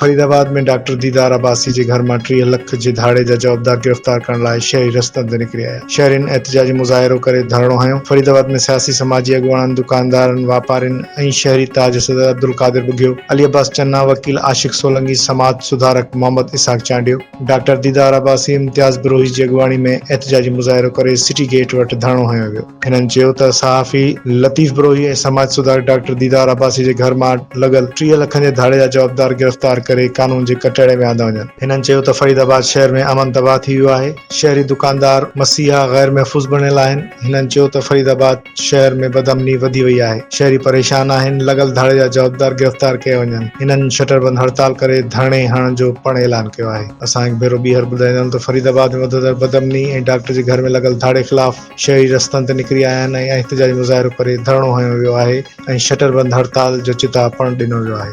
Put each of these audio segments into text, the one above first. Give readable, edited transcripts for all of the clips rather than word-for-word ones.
फरीदाबाद में डॉक्टर दीदार अब्बासी जे घर मां 30 लख जे धाड़े जा जवाबदार गिरफ्तार करण लाइ शहरी रस्तनि ते निकिरी आया। शहरियुनि एहतिजाजी मुज़ाहिरो करे धरणो हंयो। फरीदाबाद में सियासी समाजी अॻुवाणनि, दुकानदारनि, वापारियुनि ऐं शहरी ताज सदर अब्दुल कादिर बुघियो, अली अब्बास चन्ना, वकील आशिक सोलंकी, समाज सुधारक मोहम्मद इसाक चांडियो। डॉक्टर दीदार अब्बासी इम्तियाज बिरोही जी अॻुवाणी में एहतिजाजी मुज़ाहिरो करे सिटी गेट वटि धरणो हंयो वियो। हिननि चयो त सहाफ़ी लतीफ़ बिरोही ऐं समाज सुधारक डॉक्टर दीदार अब्बासी जे घर मां लॻल 30 लखनि जे धाड़े जा जवाबदार गिरफ्तार करे कानून जे कटहरे में आंदा वञनि। हिननि चयो त फरीदाबाद शहर में अमन तबाह थी वियो आहे। शहरी दुकानदार मसीहा गैर महफ़ूज़ बणियल आहिनि। हिननि चयो त फरीदाबाद शहर में बदअमनी वधी वई आहे। शहरी परेशान आहिनि। लॻल धाड़े जा जवाबदार गिरफ्तार कया वञनि। हिननि शटरबंद हड़ताल करे धरणे हणण जो पिण ऐलान कयो आहे। असां हिकु भेरो ॿीहर ॿुधाईंदा त फरीदाबाद में वधंदड़ बदअमनी ऐं डॉक्टर जे घर में लॻल धाड़े ख़िलाफ़ शहरी रस्तनि ते निकिरी आया आहिनि ऐं एहतिजाजी मुज़ाहिरो करे धरणो हंयो वियो आहे ऐं शटरबंद हड़ताल जो चिता पिण ॾिनो वियो आहे।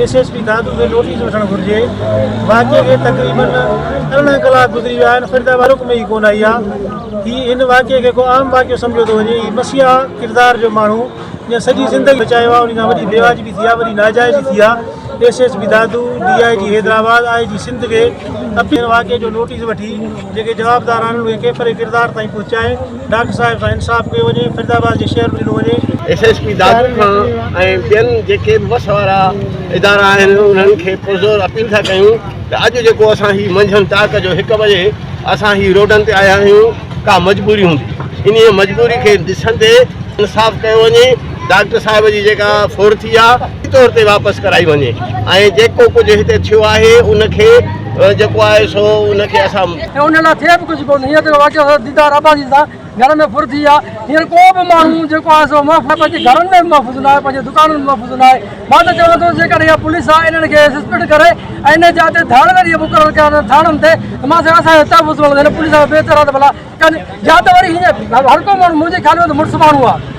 एसएसपी दादू खे नोटिस वठणु घुरिजे। वाक़े खे तक़रीबन 18 कलाक गुज़री विया आहिनि। फरीदाबाद में ई कोन आई आहे। हीअ हिन वाक़े खे को आम वाक़ियो सम्झो थो वञे। हीअ मसीहा किरदार जो माण्हू या सॼी ज़िंदगी बचायो आहे, उन खां वॾी बेवाजिबी थी आहे, वॾी नाजाइज़ी थी आहे। एसएसपी दादू, DIG हैदराबाद, IG सिंध खे अपील वाक़े जो नोटिस वठी जेके जवाबदार आहिनि उहे केतिरे किरदार ताईं पहुचाए डॉक्टर साहिब सां इंसाफ़ कयो वञे, फरीदाबाद जे शहर में ॾिनो वञे। एसएसपी दादू खां ऐं ॿियनि जेके बि बस वारा इदारा आहिनि उन्हनि खे पुरज़ोर अपील था कयूं त अॼु जेको असां हीअ मंझंदि ताक जो 1 बजे असां हीअ रोडनि ते आया आहियूं, का मजबूरी हूंदी। इन मजबूरी खे ॾिसंदे इंसाफ़ कयो वञे। डॉक्टर साहिब जी जेका फोर थी आहे तौर ते वापसि कराई वञे ऐं जेको कुझु हिते थियो आहे उनखे जेको आहे सो उनखे असां उन लाइ थिए बि कुझु कोन्हे। हीअं त वाक़ियो दीदार अब्बासी सां घर में फुर थी आहे। हींअर को बि माण्हू जेको आहे सो पंहिंजे घरनि में महफ़ूज़ न आहे, पंहिंजे दुकाननि में महफ़ूज़ न आहे। मां त चवां थो जेकॾहिं इहा पुलिस आहे इन्हनि खे सस्पेंड करे ऐं इन जा ते धाड़े मुक़ररु कया थाणनि ते त मां चवां असांखे तहफ़ुज़ मिलंदो। हिन पुलिस बहितर आहे त भला कनि या त वरी हीअं हर को माण्हू मुंहिंजे ख़्याल में त मुड़ुसु माण्हू आहे।